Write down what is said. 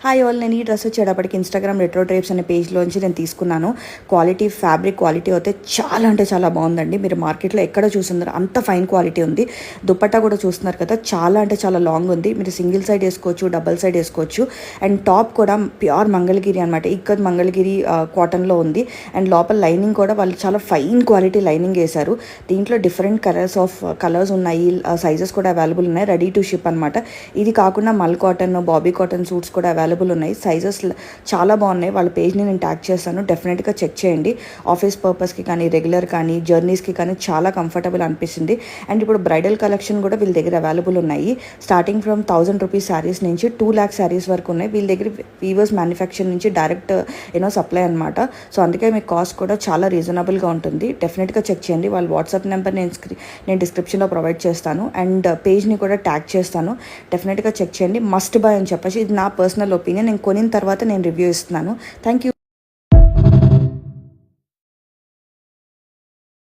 Hi all, నేను ఈ dress వచ్చేటప్పటికి ఇన్స్టాగ్రామ్ రెట్రో డ్రేప్స్ అనే పేజ్లోంచి నేను తీసుకున్నాను. ఫ్యాబ్రిక్ క్వాలిటీ అయితే చాలా అంటే చాలా బాగుందండి. మీరు మార్కెట్లో ఎక్కడ చూస్తున్నారు అంత ఫైన్ క్వాలిటీ ఉంది. దుపట్టా కూడా చూస్తున్నారు కదా, చాలా అంటే చాలా లాంగ్ ఉంది. మీరు సింగిల్ సైడ్ వేసుకోవచ్చు, డబల్ సైడ్ వేసుకోవచ్చు. అండ్ టాప్ కూడా ప్యూర్ మంగళగిరి అనమాట, ఇక్కత్ మంగళగిరి కాటన్లో ఉంది. అండ్ లోపల లైనింగ్ కూడా వాళ్ళు చాలా ఫైన్ క్వాలిటీ లైనింగ్ వేశారు. దీంట్లో డిఫరెంట్ కలర్స్ ఉన్నాయి, సైజెస్ కూడా అవైలబుల్ ఉన్నాయి. రెడీ టు షిప్ అనమాట. ఇది కాకుండా మల్ కాటన్, బాబీ కాటన్ సూట్స్ కూడా అవైలబుల్ ఉన్నాయి. సైజెస్ చాలా బాగున్నాయి. వాళ్ళ పేజ్ని నేను ట్యాగ్ చేస్తాను, డెఫినెట్గా చెక్ చేయండి. ఆఫీస్ పర్పస్కి కానీ, రెగ్యులర్ కానీ, జర్నీస్కి కానీ చాలా కంఫర్టబుల్ అనిపిస్తుంది. అండ్ ఇప్పుడు బ్రైడల్ కలెక్షన్ కూడా వీళ్ళ దగ్గర అవైలబుల్ ఉన్నాయి. స్టార్టింగ్ ఫ్రమ్ 1000 రూపీస్ శారీస్ నుంచి 2 lakh శారీస్ వరకు ఉన్నాయి. వీళ్ళ దగ్గర వీవర్స్ మ్యానుఫ్యాక్చర్ నుంచి డైరెక్ట్ సప్లై అనమాట. సో అందుకే మీకు కాస్ట్ కూడా చాలా రీజనబుల్గా ఉంటుంది. డెఫినెట్గా చెక్ చేయండి. వాళ్ళ వాట్సాప్ నెంబర్ నేను డిస్క్రిప్షన్లో ప్రొవైడ్ చేస్తాను. అండ్ పేజ్ని కూడా ట్యాగ్ చేస్తాను, డెఫినెట్గా చెక్ చేయండి. మస్ట్ బై అని చెప్పేసి ఇది నా పర్సనల్ ఒపీనియన్. నేను కొనిన తర్వాత నేను రివ్యూ ఇస్తున్నాను. Thank you.